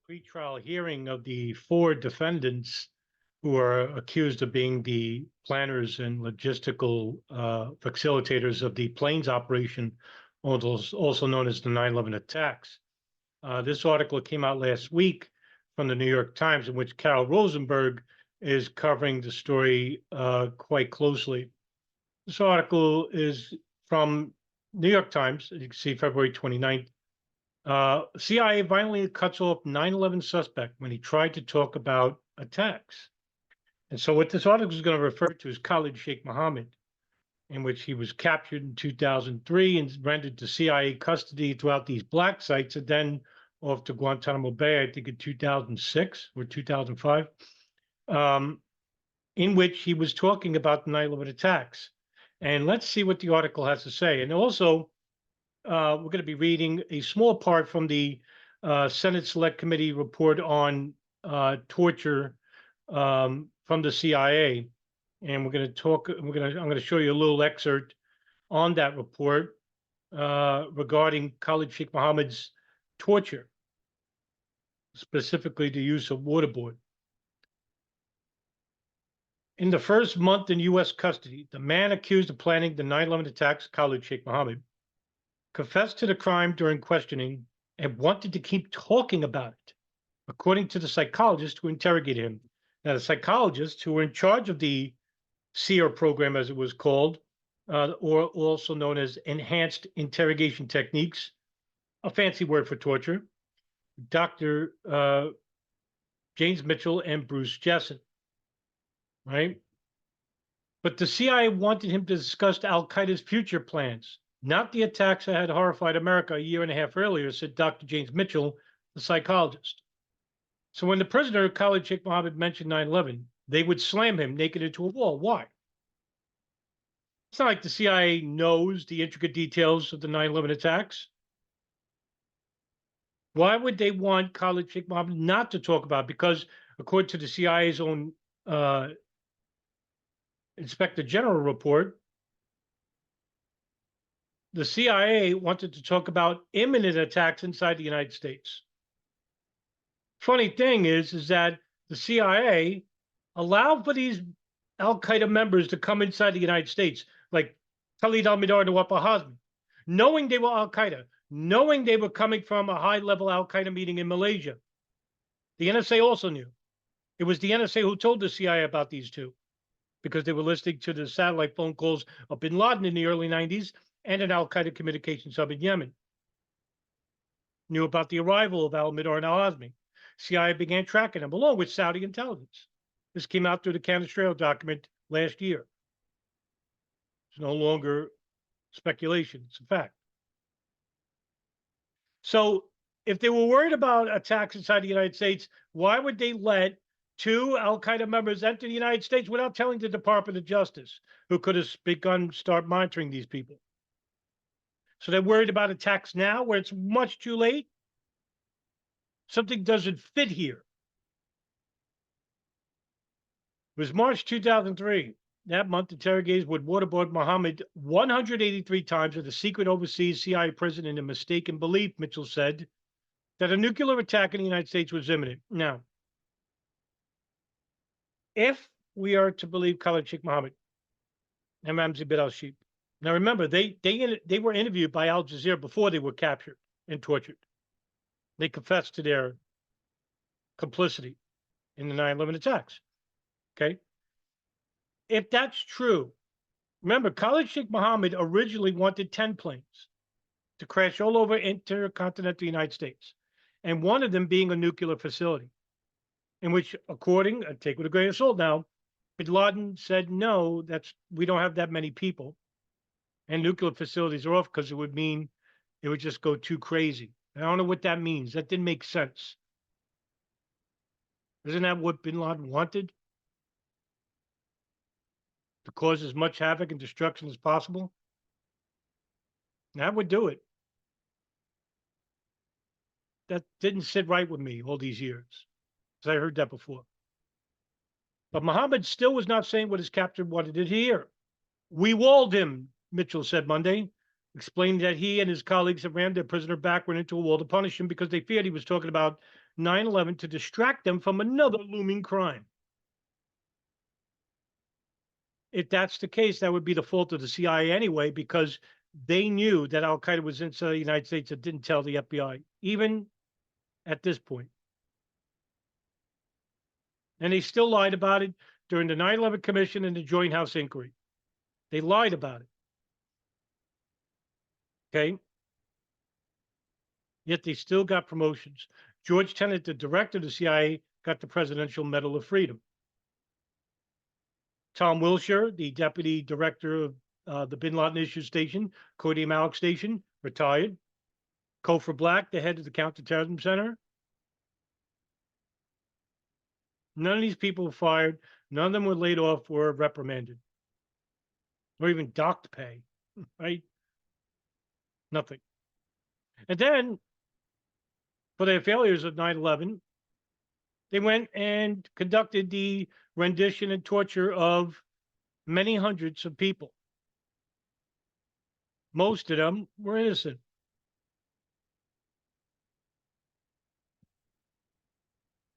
Pretrial hearing of the four defendants who are accused of being the planners and logistical facilitators of the planes operation, also known as the 9/11 attacks. This article came out last week from the New York Times, in which Carol Rosenberg is covering the story quite closely. This article is from New York Times, as you can see, February 29th. CIA violently cuts off 9/11 suspect when he tried to talk about attacks. And so what this article is going to refer to is Khalid Sheikh Mohammed, in which he was captured in 2003 and rendered to CIA custody throughout these black sites, and then off to Guantanamo Bay, I think in 2006 or 2005, in which he was talking about the 9/11 attacks. And let's see what the article has to say. And also, we're going to be reading a small part from the Senate Select Committee report on torture from the CIA, and we're going to talk. I'm going to show you a little excerpt on that report regarding Khalid Sheikh Mohammed's torture, specifically the use of waterboard. In the first month in U.S. custody, the man accused of planning the 9/11 attacks, Khalid Sheikh Mohammed, confessed to the crime during questioning and wanted to keep talking about it, according to the psychologist who interrogated him. Now, the psychologists who were in charge of the SEER program, as it was called, or also known as enhanced interrogation techniques, a fancy word for torture, Dr. James Mitchell and Bruce Jessen, right? But the CIA wanted him to discuss al-Qaeda's future plans, not the attacks that had horrified America a year and a half earlier, said Dr. James Mitchell, the psychologist. So when the prisoner, Khalid Sheikh Mohammed, mentioned 9/11, they would slam him naked into a wall. Why? It's not like the CIA knows the intricate details of the 9/11 attacks. Why would they want Khalid Sheikh Mohammed not to talk about it? Because according to the CIA's own Inspector General report, the CIA wanted to talk about imminent attacks inside the United States. Funny thing is that the CIA allowed for these al-Qaeda members to come inside the United States, like Khalid al-Mihdhar and Nawaf al-Hazmi, knowing they were al-Qaeda, knowing they were coming from a high-level al-Qaeda meeting in Malaysia. The NSA also knew. It was the NSA who told the CIA about these two, because they were listening to the satellite phone calls of bin Laden in the early 90s and an al-Qaeda communications hub in Yemen. Knew about the arrival of al-Mihdhar and al-Hazmi. CIA began tracking them, along with Saudi intelligence. This came out through the Canestraro document last year. It's no longer speculation, it's a fact. So if they were worried about attacks inside the United States, why would they let two al-Qaeda members enter the United States without telling the Department of Justice, who could have start monitoring these people? So they're worried about attacks now, where it's much too late? Something doesn't fit here. It was March 2003. That month, interrogators would waterboard Mohammed 183 times at a secret overseas CIA prison in a mistaken belief, Mitchell said, that a nuclear attack in the United States was imminent. Now, if we are to believe Khalid Sheikh Mohammed and Ramzi bin al-Sheikh, now remember, they were interviewed by Al Jazeera before they were captured and tortured. They confessed to their complicity in the 9/11 attacks. Okay. If that's true, remember, Khalid Sheikh Mohammed originally wanted 10 planes to crash all over intercontinental United States, and one of them being a nuclear facility, in which, according, I take with a grain of salt now, bin Laden said, no, we don't have that many people, and nuclear facilities are off because it would mean it would just go too crazy. I don't know what that means. That didn't make sense. Isn't that what bin Laden wanted? To cause as much havoc and destruction as possible? That would do it. That didn't sit right with me all these years, because I heard that before. But Mohammed still was not saying what his captor wanted to hear. We walled him, Mitchell said Monday, explaining that he and his colleagues had rammed their prisoner backward into a wall to punish him because they feared he was talking about 9/11 to distract them from another looming crime. If that's the case, that would be the fault of the CIA anyway, because they knew that Al Qaeda was inside the United States and didn't tell the FBI, even at this point. And they still lied about it during the 9/11 Commission and the Joint House inquiry. They lied about it. Okay. Yet they still got promotions. George Tenet, the director of the CIA, got the Presidential Medal of Freedom. Tom Wilshire, the deputy director of the Bin Laden Issue Station, Cody Malik Station, retired. Cofer Black, the head of the Counterterrorism Center. None of these people were fired. None of them were laid off or reprimanded, or even docked pay, right? Nothing. And then, for their failures of 9/11, they went and conducted the rendition and torture of many hundreds of people. Most of them were innocent.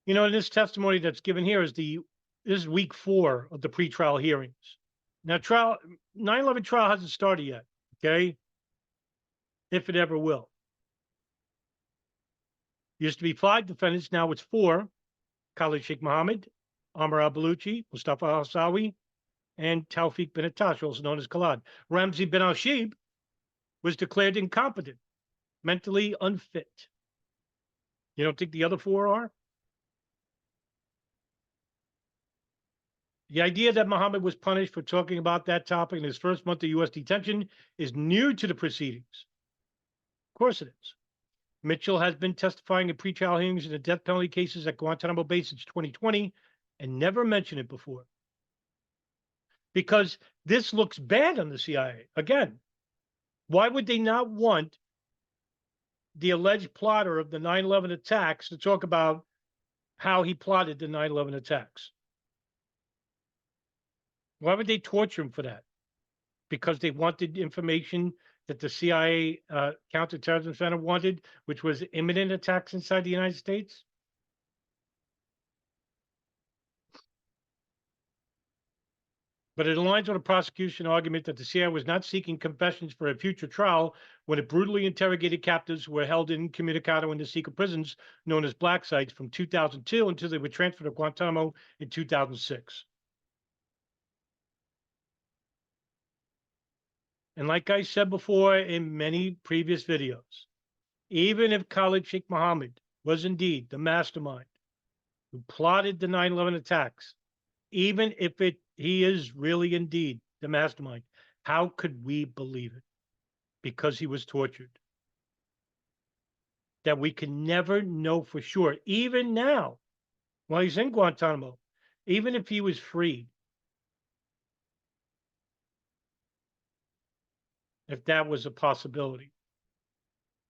You know, this testimony that's given here this is week 4 of the pretrial hearings. Now, 9/11 trial hasn't started yet, okay? If it ever will. Used to be 5 defendants, now it's 4. Khalid Sheikh Mohammed, Amr al-Baluchi, Mustafa al-Sawi, and Tawfiq bin Attash, also known as Khalid. Ramzi bin al-Shib was declared incompetent, mentally unfit. You don't think the other 4 are? The idea that Mohammed was punished for talking about that topic in his first month of U.S. detention is new to the proceedings. Of course it is. Mitchell has been testifying in pretrial hearings in the death penalty cases at Guantanamo Bay since 2020 and never mentioned it before. Because this looks bad on the CIA. Again, why would they not want the alleged plotter of the 9/11 attacks to talk about how he plotted the 9/11 attacks? Why would they torture him for that? Because they wanted information that the CIA counterterrorism center wanted, which was imminent attacks inside the United States? But it aligns with a prosecution argument that the CIA was not seeking confessions for a future trial when it brutally interrogated captives who were held incommunicado in the secret prisons known as black sites from 2002 until they were transferred to Guantanamo in 2006. And like I said before in many previous videos, even if Khalid Sheikh Mohammed was indeed the mastermind who plotted the 9/11 attacks, even if he is really indeed the mastermind, how could we believe it? Because he was tortured. That we can never know for sure, even now, while he's in Guantanamo, even if he was freed, if that was a possibility.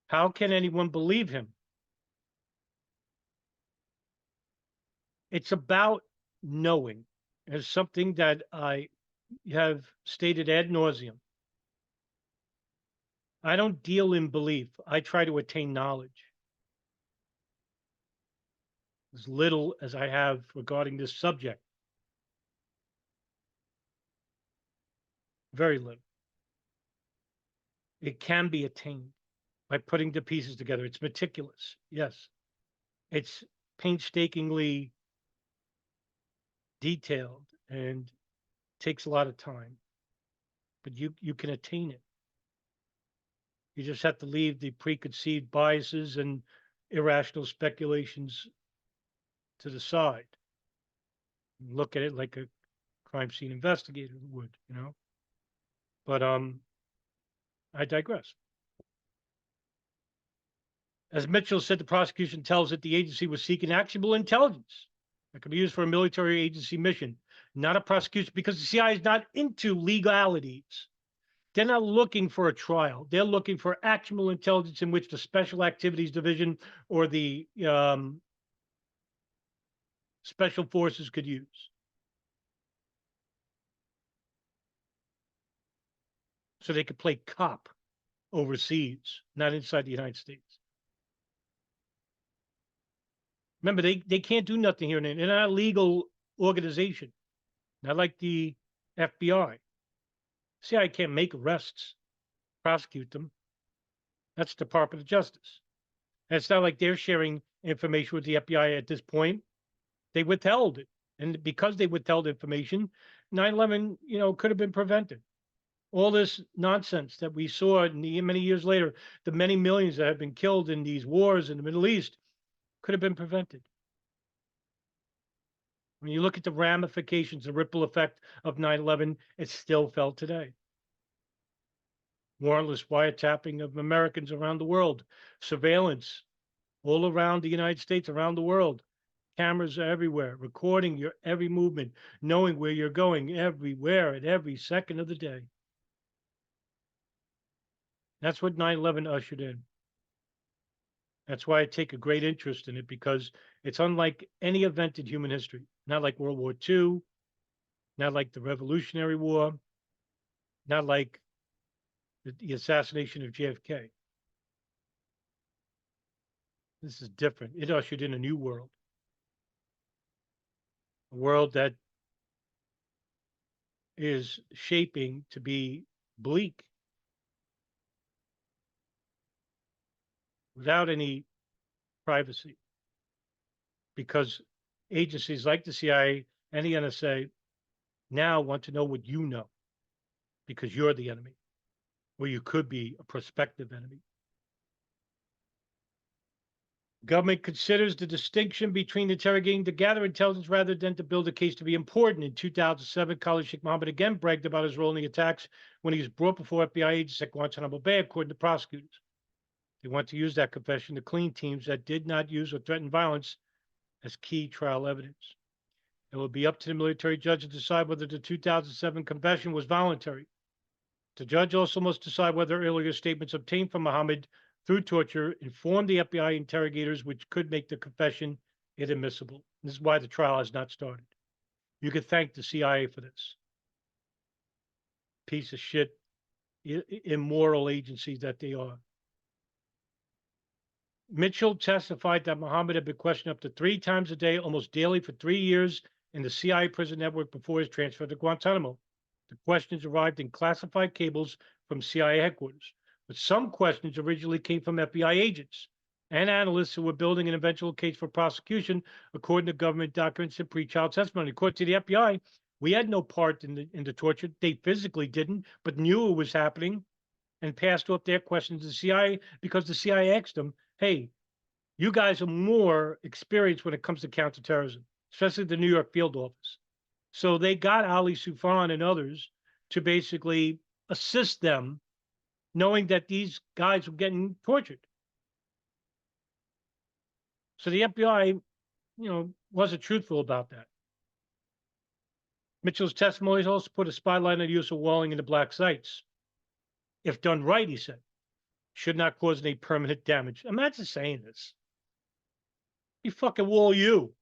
How can anyone believe him? It's about knowing, as something that I have stated ad nauseum. I don't deal in belief. I try to attain knowledge. As little as I have regarding this subject. Very little. It can be attained by putting the pieces together. It's meticulous. Yes. It's painstakingly detailed and takes a lot of time. But you can attain it. You just have to leave the preconceived biases and irrational speculations to the side. Look at it like a crime scene investigator would, you know. But I digress. As Mitchell said, the prosecution tells it the agency was seeking actionable intelligence that could be used for a military agency mission, not a prosecution, because the CIA is not into legalities. They're not looking for a trial. They're looking for actionable intelligence in which the Special Activities Division or the Special Forces could use. So they could play cop overseas, not inside the United States. Remember, they can't do nothing here. They're not a legal organization, not like the FBI. CIA can't make arrests, prosecute them. That's Department of Justice. And it's not like they're sharing information with the FBI at this point. They withheld it. And because they withheld information, 9/11, could have been prevented. All this nonsense that we saw many years later, the many millions that have been killed in these wars in the Middle East could have been prevented. When you look at the ramifications, the ripple effect of 9/11, it's still felt today. Warrantless wiretapping of Americans around the world, surveillance all around the United States, around the world. Cameras are everywhere, recording your every movement, knowing where you're going everywhere at every second of the day. That's what 9/11 ushered in. That's why I take a great interest in it, because it's unlike any event in human history. Not like World War II, not like the Revolutionary War, not like the assassination of JFK. This is different. It ushered in a new world, a world that is shaping to be bleak without any privacy, because agencies like the CIA and the NSA now want to know what you know, because you're the enemy, or you could be a prospective enemy. Government considers the distinction between interrogating to gather intelligence rather than to build a case to be important. In 2007, Khalid Sheikh Mohammed again bragged about his role in the attacks when he was brought before FBI agents at Guantanamo Bay, according to prosecutors. They want to use that confession to clean teams that did not use or threaten violence as key trial evidence. It will be up to the military judge to decide whether the 2007 confession was voluntary. The judge also must decide whether earlier statements obtained from Mohammed through torture informed the FBI interrogators, which could make the confession inadmissible. This is why the trial has not started. You could thank the CIA for this. Piece of shit, immoral agencies that they are. Mitchell testified that Mohammed had been questioned up to 3 times a day, almost daily, for 3 years in the CIA prison network before his transfer to Guantanamo. The questions arrived in classified cables from CIA headquarters, but some questions originally came from FBI agents and analysts who were building an eventual case for prosecution, according to government documents and pre-trial testimony. According to the FBI, we had no part in the torture. They physically didn't, but knew it was happening and passed off their questions to the CIA because the CIA asked them, hey, you guys are more experienced when it comes to counterterrorism, especially the New York field office. So they got Ali Soufan and others to basically assist them, knowing that these guys were getting tortured. So the FBI, wasn't truthful about that. Mitchell's testimony also put a spotlight on the use of walling in the black sites. If done right, he said, should not cause any permanent damage. Imagine saying this. You fucking wall you.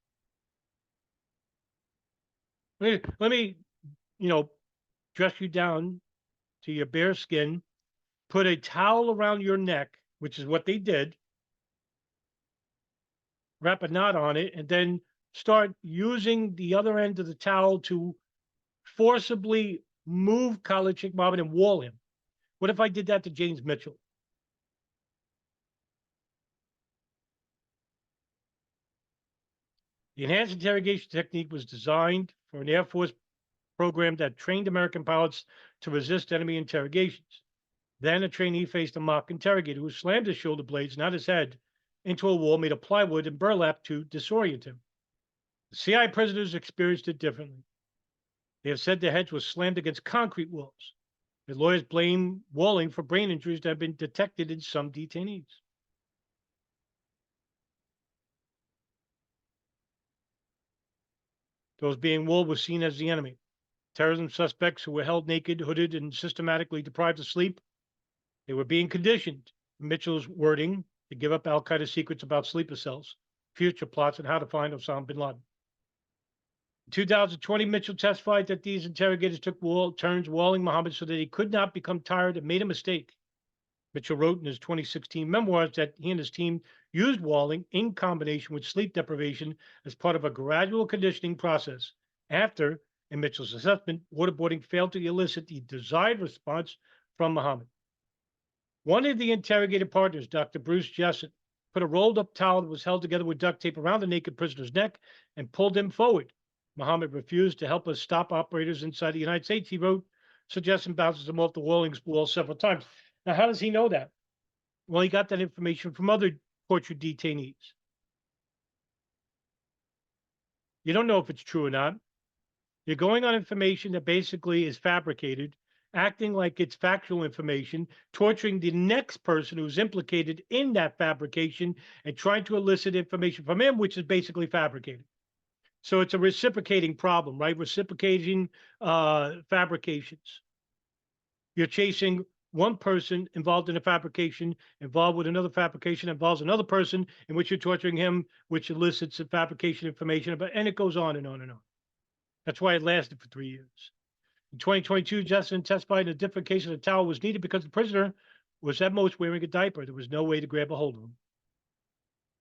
Let me, dress you down to your bare skin, put a towel around your neck, which is what they did, wrap a knot on it, and then start using the other end of the towel to forcibly move Khalid Sheikh Mohammed and wall him. What if I did that to James Mitchell? The enhanced interrogation technique was designed for an Air Force program that trained American pilots to resist enemy interrogations. Then a trainee faced a mock interrogator who slammed his shoulder blades, not his head, into a wall made of plywood and burlap to disorient him. The CIA prisoners experienced it differently. They have said their heads were slammed against concrete walls. Their lawyers blame walling for brain injuries that have been detected in some detainees. Those being walled were seen as the enemy. Terrorism suspects who were held naked, hooded, and systematically deprived of sleep. They were being conditioned, Mitchell's wording, to give up al-Qaida secrets about sleeper cells, future plots, and how to find Osama bin Laden. In 2020, Mitchell testified that these interrogators took turns walling Mohammed so that he could not become tired and made a mistake. Mitchell wrote in his 2016 memoirs that he and his team used walling in combination with sleep deprivation as part of a gradual conditioning process. After, in Mitchell's assessment, waterboarding failed to elicit the desired response from Mohammed. One of the interrogated partners, Dr. Bruce Jessen, put a rolled up towel that was held together with duct tape around the naked prisoner's neck and pulled him forward. Mohammed refused to help us stop operators inside the United States, he wrote. So Jessen bounces him off the wall several times. Now, how does he know that? Well, he got that information from other tortured detainees. You don't know if it's true or not. You're going on information that basically is fabricated, acting like it's factual information, torturing the next person who's implicated in that fabrication and trying to elicit information from him, which is basically fabricated. So it's a reciprocating problem, right? Reciprocating fabrications. You're chasing one person involved in a fabrication, involved with another fabrication, involves another person in which you're torturing him, which elicits a fabrication information, and it goes on and on and on. That's why it lasted for 3 years. In 2022, Jessen testified in a different case that a towel was needed because the prisoner was at most wearing a diaper. There was no way to grab a hold of him.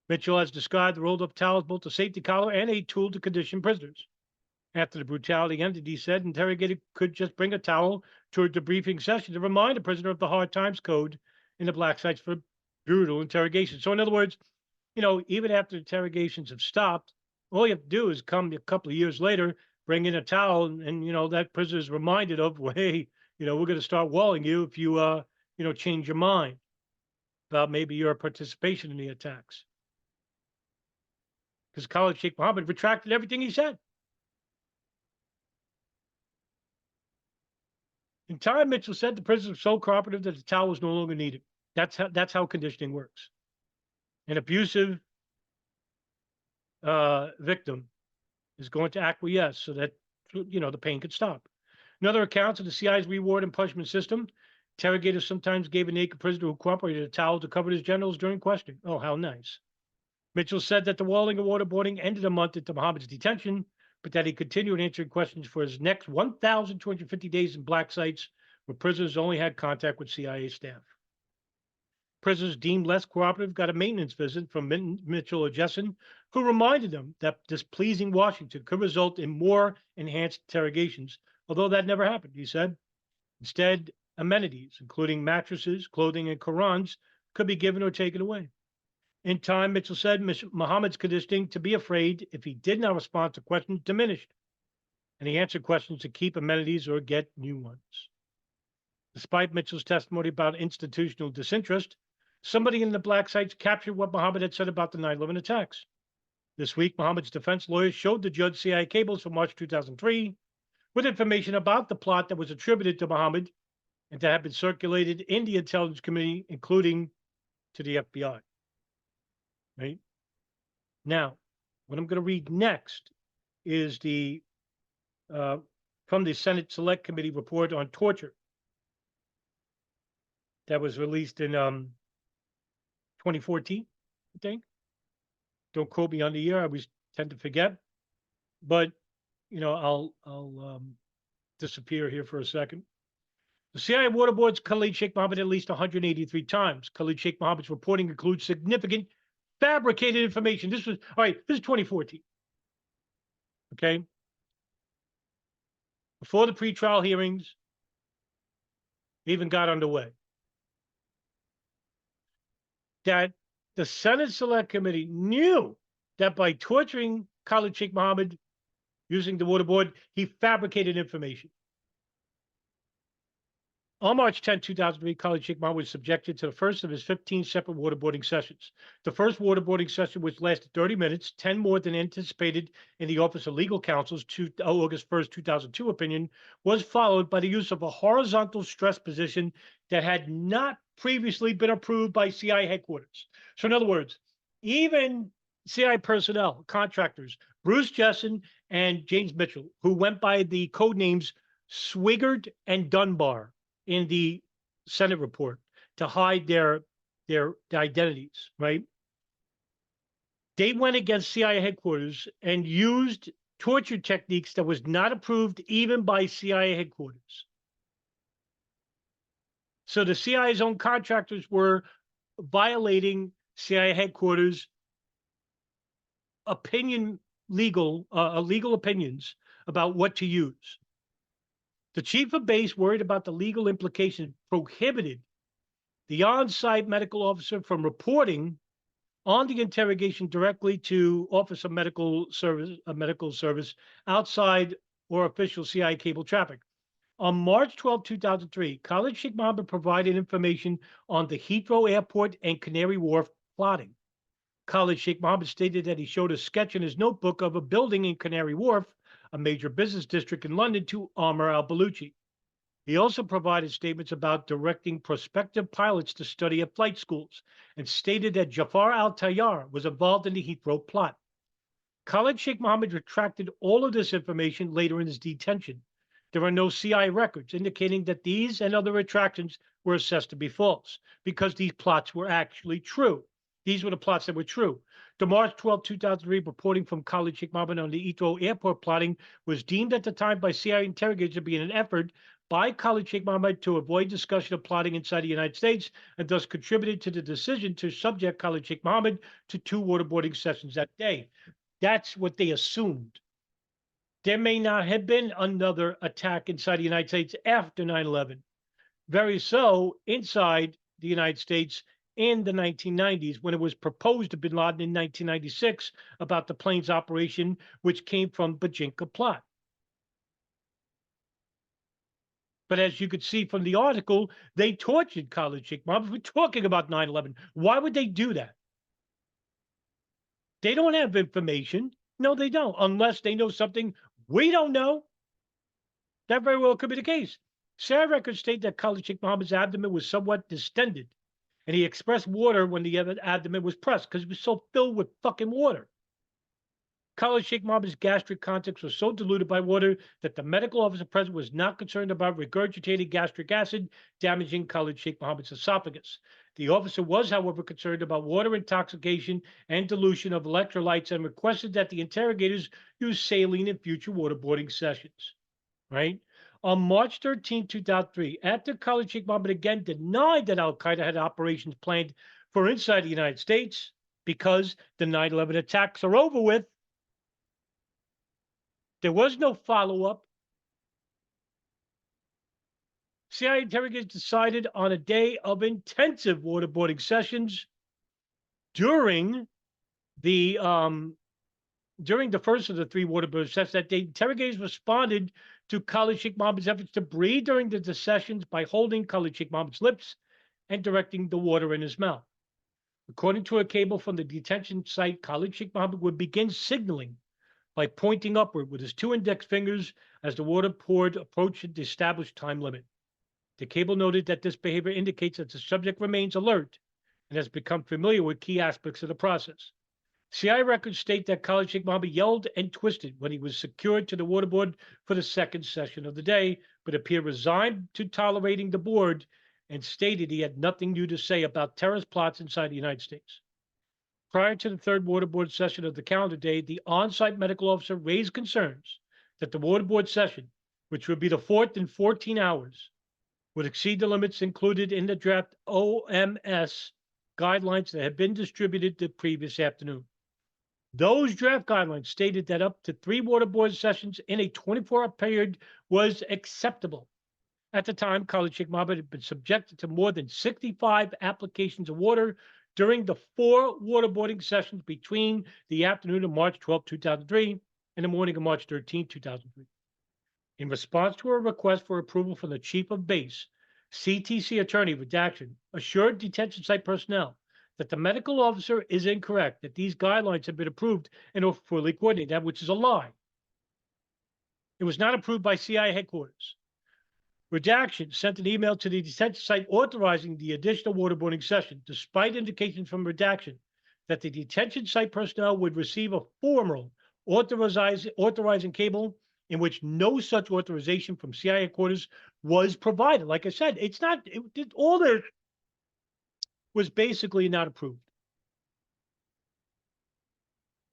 Mitchell has described the rolled up towel as both a safety collar and a tool to condition prisoners. After the brutality ended, he said interrogated could just bring a towel to a debriefing session to remind a prisoner of the hard times code in the black sites for brutal interrogation. So in other words, even after interrogations have stopped, all you have to do is come a couple of years later, bring in a towel, and that prisoner is reminded of, well, hey, we're going to start walling you if you, change your mind about maybe your participation in the attacks. Because Khalid Sheikh Mohammed retracted everything he said. In time, Mitchell said the prisoners were so cooperative that the towel was no longer needed. That's how conditioning works. An abusive victim is going to acquiesce so that the pain could stop. In other accounts of the CIA's reward and punishment system, interrogators sometimes gave a naked prisoner who cooperated a towel to cover his genitals during questioning. Oh, how nice. Mitchell said that the walling and waterboarding ended a month into Mohammed's detention, but that he continued answering questions for his next 1,250 days in black sites where prisoners only had contact with CIA staff. Prisoners deemed less cooperative got a maintenance visit from Mitchell or Jessen, who reminded them that displeasing Washington could result in more enhanced interrogations, although that never happened, he said. Instead, amenities, including mattresses, clothing, and Qurans, could be given or taken away. In time, Mitchell said Mohammed's conditioning to be afraid if he did not respond to questions diminished, and he answered questions to keep amenities or get new ones. Despite Mitchell's testimony about institutional disinterest, somebody in the black sites captured what Mohammed had said about the 9/11 attacks. This week, Mohammed's defense lawyers showed the judge CIA cables from March 2003 with information about the plot that was attributed to Mohammed and that had been circulated in the intelligence community, including to the FBI. Right? Now, what I'm going to read next is from the Senate Select Committee report on torture that was released in 2014, I think. Don't quote me on the year. I always tend to forget. But, I'll disappear here for a second. The CIA waterboards Khalid Sheikh Mohammed at least 183 times. Khalid Sheikh Mohammed's reporting includes significant fabricated information. This is 2014. Okay. Before the pretrial hearings even got underway. That the Senate Select Committee knew that by torturing Khalid Sheikh Mohammed using the waterboard, he fabricated information. On March 10, 2003, Khalid Sheikh Mohammed was subjected to the first of his 15 separate waterboarding sessions. The first waterboarding session, which lasted 30 minutes, 10 more than anticipated in the Office of Legal Counsel's August 1st, 2002 opinion, was followed by the use of a horizontal stress position that had not previously been approved by CIA headquarters. So in other words, even CIA personnel, contractors, Bruce Jessen and James Mitchell, who went by the code names Swigert and Dunbar in the Senate report to hide their identities, right? They went against CIA headquarters and used torture techniques that was not approved even by CIA headquarters. So the CIA's own contractors were violating CIA headquarters legal opinions about what to use. The chief of base, worried about the legal implications, prohibited the on-site medical officer from reporting on the interrogation directly to Office of Medical Service outside or official CIA cable traffic. On March 12, 2003, Khalid Sheikh Mohammed provided information on the Heathrow Airport and Canary Wharf plotting. Khalid Sheikh Mohammed stated that he showed a sketch in his notebook of a building in Canary Wharf, a major business district in London, to Amr al-Baluchi. He also provided statements about directing prospective pilots to study at flight schools and stated that Jafar al-Tayyar was involved in the Heathrow plot. Khalid Sheikh Mohammed retracted all of this information later in his detention. There are no CI records indicating that these and other retractions were assessed to be false because these plots were actually true. These were the plots that were true. The March 12, 2003 reporting from Khalid Sheikh Mohammed on the Heathrow airport plotting was deemed at the time by CIA interrogators to be an effort by Khalid Sheikh Mohammed to avoid discussion of plotting inside the United States and thus contributed to the decision to subject Khalid Sheikh Mohammed to 2 waterboarding sessions that day. That's what they assumed. There may not have been another attack inside the United States after 9/11. Very so inside the United States in the 1990s when it was proposed to bin Laden in 1996 about the plane's operation, which came from Bajinka plot. But as you could see from the article, they tortured Khalid Sheikh Mohammed. We're talking about 9/11. Why would they do that? They don't have information. No, they don't, unless they know something we don't know. That very well could be the case. SAR records state that Khalid Sheikh Mohammed's abdomen was somewhat distended, and he expressed water when the abdomen was pressed because it was so filled with fucking water. Khalid Sheikh Mohammed's gastric contents was so diluted by water that the medical officer present was not concerned about regurgitated gastric acid damaging Khalid Sheikh Mohammed's esophagus. The officer was, however, concerned about water intoxication and dilution of electrolytes and requested that the interrogators use saline in future waterboarding sessions. Right? On March 13, 2003, after Khalid Sheikh Mohammed again denied that al-Qaida had operations planned for inside the United States because the 9/11 attacks are over with, there was no follow-up. CIA interrogators decided on a day of intensive waterboarding sessions during the first of the 3 waterboarding sessions that the interrogators responded to Khalid Sheikh Mohammed's efforts to breathe during the sessions by holding Khalid Sheikh Mohammed's lips and directing the water in his mouth. According to a cable from the detention site, Khalid Sheikh Mohammed would begin signaling by pointing upward with his 2 index fingers as the water poured approached the established time limit. The cable noted that this behavior indicates that the subject remains alert and has become familiar with key aspects of the process. CI records state that Khalid Sheikh Mohammed yelled and twisted when he was secured to the waterboard for the second session of the day, but appeared resigned to tolerating the board and stated he had nothing new to say about terrorist plots inside the United States. Prior to the 3rd waterboard session of the calendar day, the on-site medical officer raised concerns that the waterboard session, which would be the 4th in 14 hours, would exceed the limits included in the draft OMS guidelines that had been distributed the previous afternoon. Those draft guidelines stated that up to 3 waterboard sessions in a 24-hour period was acceptable. At the time, Khalid Sheikh Mohammed had been subjected to more than 65 applications of water during the 4 waterboarding sessions between the afternoon of March 12, 2003 and the morning of March 13, 2003. In response to a request for approval from the chief of base, CTC attorney redaction assured detention site personnel that the medical officer is incorrect, that these guidelines have been approved and are fully coordinated, which is a lie. It was not approved by CIA headquarters. Redaction sent an email to the detention site authorizing the additional waterboarding session, despite indications from redaction that the detention site personnel would receive a formal authorizing cable in which no such authorization from CIA headquarters was provided. Like I said, all this was basically not approved.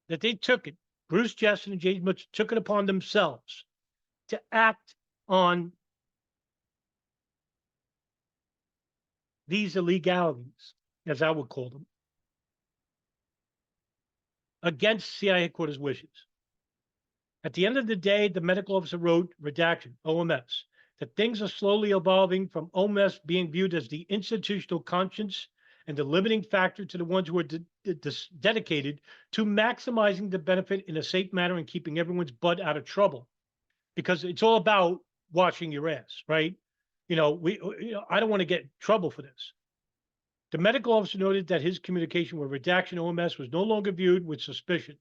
That they took it, Bruce Jessen and James Mitchell took it upon themselves to act on these illegalities, as I would call them, against CIA headquarters' wishes. At the end of the day, the medical officer wrote, redaction, OMS, that things are slowly evolving from OMS being viewed as the institutional conscience and the limiting factor to the ones who are dedicated to maximizing the benefit in a safe manner and keeping everyone's butt out of trouble. Because it's all about washing your ass, right? I don't want to get in trouble for this. The medical officer noted that his communication with redaction OMS was no longer viewed with suspicion.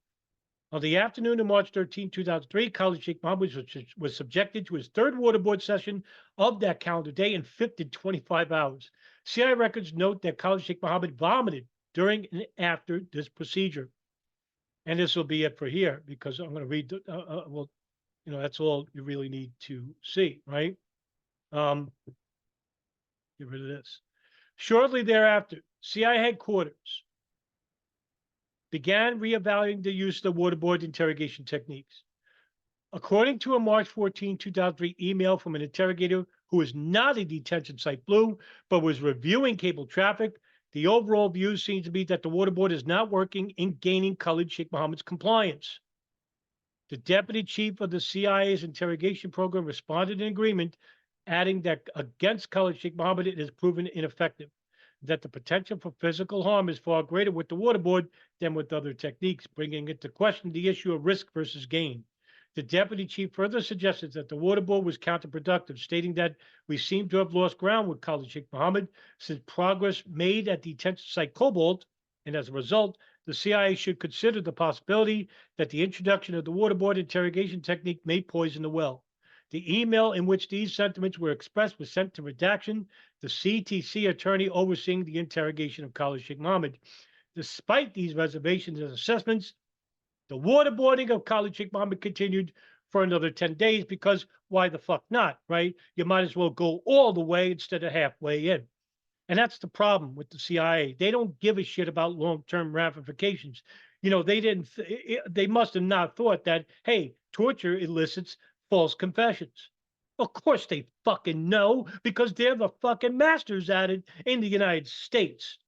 On the afternoon of March 13, 2003, Khalid Sheikh Mohammed was subjected to his third waterboard session of that calendar day and fipped in 25 hours. CIA records note that Khalid Sheikh Mohammed vomited during and after this procedure. And this will be it for here, because I'm going to read, that's all you really need to see, right? Get rid of this. Shortly thereafter, CIA headquarters began reevaluating the use of the waterboard interrogation techniques. According to a March 14, 2003 email from an interrogator who was not a detention site blue, but was reviewing cable traffic, the overall view seems to be that the waterboard is not working in gaining Khalid Sheikh Mohammed's compliance. The deputy chief of the CIA's interrogation program responded in agreement, adding that against Khalid Sheikh Mohammed, it has proven ineffective, that the potential for physical harm is far greater with the waterboard than with other techniques, bringing into question the issue of risk versus gain. The deputy chief further suggested that the waterboard was counterproductive, stating that we seem to have lost ground with Khalid Sheikh Mohammed since progress made at the detention site Cobalt, and as a result, the CIA should consider the possibility that the introduction of the waterboard interrogation technique may poison the well. The email in which these sentiments were expressed was sent to redaction, the CTC attorney overseeing the interrogation of Khalid Sheikh Mohammed. Despite these reservations and assessments, the waterboarding of Khalid Sheikh Mohammed continued for another 10 days because why the fuck not, right? You might as well go all the way instead of halfway in. And that's the problem with the CIA. They don't give a shit about long-term ramifications. They must have not thought that, hey, torture elicits false confessions. Of course they fucking know, because they're the fucking masters at it in the United States.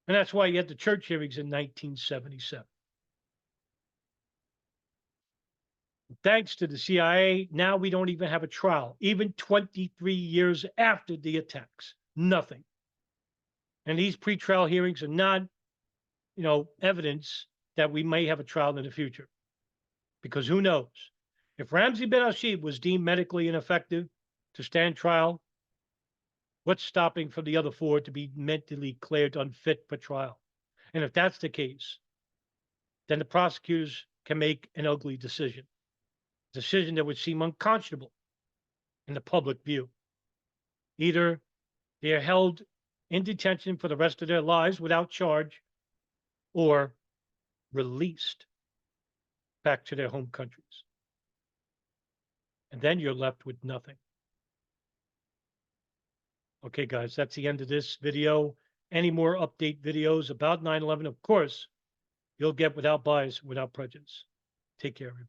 And that's why you had the church hearings in 1977. Thanks to the CIA, now we don't even have a trial, even 23 years after the attacks. Nothing. And these pretrial hearings are not, evidence that we may have a trial in the future. Because who knows? If Ramzi bin Rashid was deemed medically ineffective to stand trial, what's stopping for the other four to be mentally declared unfit for trial? And if that's the case, then the prosecutors can make an ugly decision that would seem unconscionable in the public view. Either they are held in detention for the rest of their lives without charge, or released back to their home countries. And then you're left with nothing. Okay, guys, that's the end of this video. Any more update videos about 9/11, of course, you'll get without bias, without prejudice. Take care, everybody.